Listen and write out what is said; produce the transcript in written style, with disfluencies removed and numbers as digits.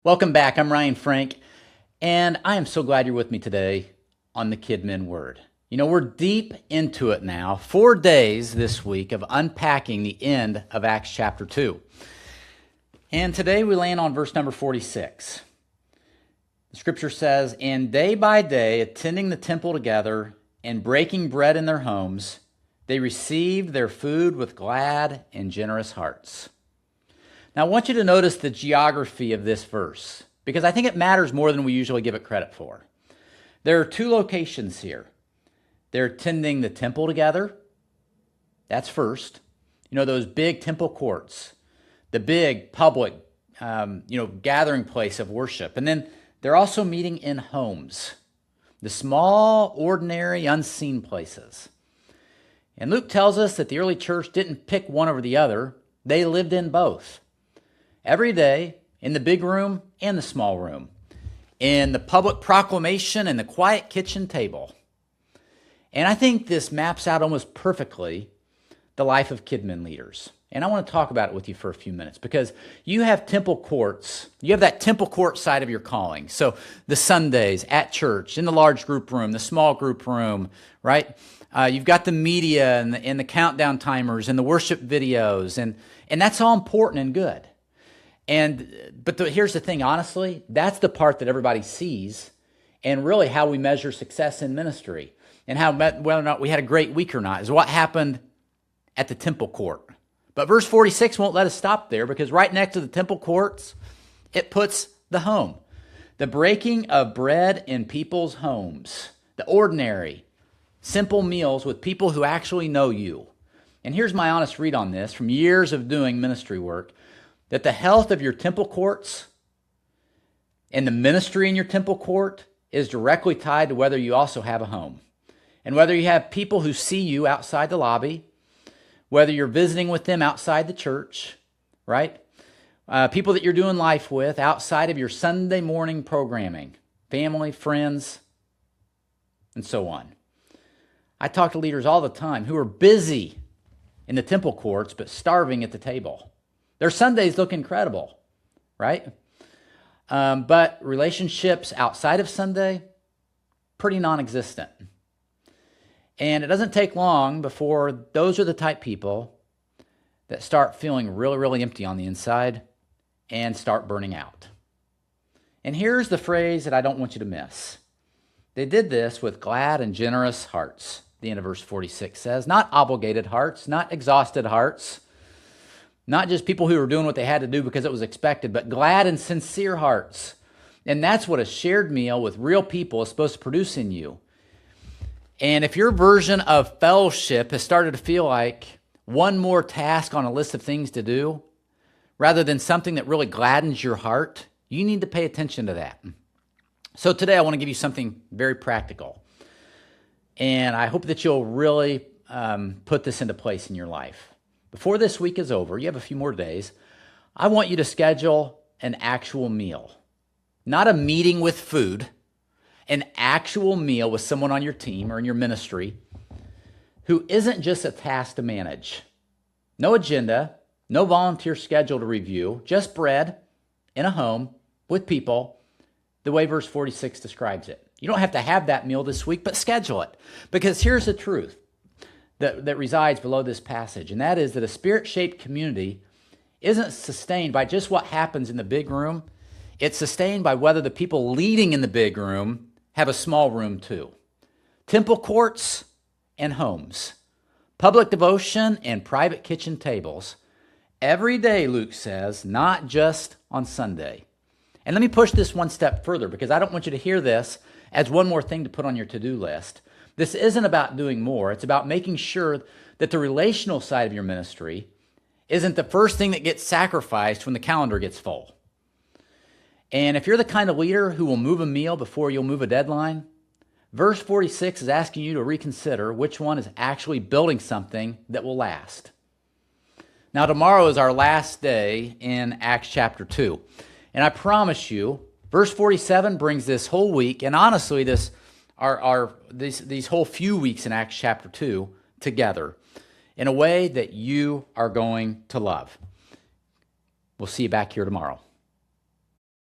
Welcome back. I'm Ryan Frank, and I am so glad you're with me today on the KidMin Word. You know, we're deep into it now, 4 days this week of unpacking the end of Acts chapter 2. And today we land on verse number 46. The scripture says, "And day by day, attending the temple together and breaking bread in their homes, they received their food with glad and generous hearts." Now, I want you to notice the geography of this verse, because I think it matters more than we usually give it credit for. There are 2 locations here. They're attending the temple together. That's first. You know, those big temple courts, the big public, gathering place of worship. And then they're also meeting in homes, the small, ordinary, unseen places. And Luke tells us that the early church didn't pick one over the other. They lived in both. Every day, in the big room and the small room, in the public proclamation and the quiet kitchen table. And I think this maps out almost perfectly the life of KidMin leaders. And I want to talk about it with you for a few minutes, because you have temple courts. You have that temple court side of your calling. So the Sundays at church, in the large group room, the small group room, right? You've got the media and the countdown timers and the worship videos, and that's all important and good. But here's the thing, honestly, that's the part that everybody sees, and really how we measure success in ministry and whether or not we had a great week or not is what happened at the temple court. But verse 46 won't let us stop there, because right next to the temple courts, it puts the home. The breaking of bread in people's homes, the ordinary, simple meals with people who actually know you. And here's my honest read on this from years of doing ministry work, that the health of your temple courts and the ministry in your temple court is directly tied to whether you also have a home. And whether you have people who see you outside the lobby, whether you're visiting with them outside the church, right? People that you're doing life with outside of your Sunday morning programming, family, friends, and so on. I talk to leaders all the time who are busy in the temple courts but starving at the table. Their Sundays look incredible, right? But relationships outside of Sunday, pretty non-existent. And it doesn't take long before those are the type people that start feeling really, really empty on the inside and start burning out. And here's the phrase that I don't want you to miss. They did this with glad and generous hearts, the end of verse 46 says. Not obligated hearts, not exhausted hearts, not just people who were doing what they had to do because it was expected, but glad and sincere hearts. And that's what a shared meal with real people is supposed to produce in you. And if your version of fellowship has started to feel like one more task on a list of things to do, rather than something that really gladdens your heart, you need to pay attention to that. So today I want to give you something very practical. And I hope that you'll really put this into place in your life. Before this week is over, you have a few more days, I want you to schedule an actual meal. Not a meeting with food, an actual meal with someone on your team or in your ministry who isn't just a task to manage. No agenda, no volunteer schedule to review, just bread in a home with people, the way verse 46 describes it. You don't have to have that meal this week, but schedule it. Because here's the truth that resides below this passage, and that is that a spirit-shaped community isn't sustained by just what happens in the big room. It's sustained by whether the people leading in the big room have a small room too. Temple courts and homes, public devotion and private kitchen tables. Every day, Luke says, not just on Sunday. And let me push this one step further, because I don't want you to hear this as one more thing to put on your to-do list. This isn't about doing more. It's about making sure that the relational side of your ministry isn't the first thing that gets sacrificed when the calendar gets full. And if you're the kind of leader who will move a meal before you'll move a deadline, verse 46 is asking you to reconsider which one is actually building something that will last. Now, tomorrow is our last day in Acts chapter 2. And I promise you, verse 47 brings this whole week, and honestly, these whole few weeks in Acts chapter 2 together in a way that you are going to love. We'll see you back here tomorrow.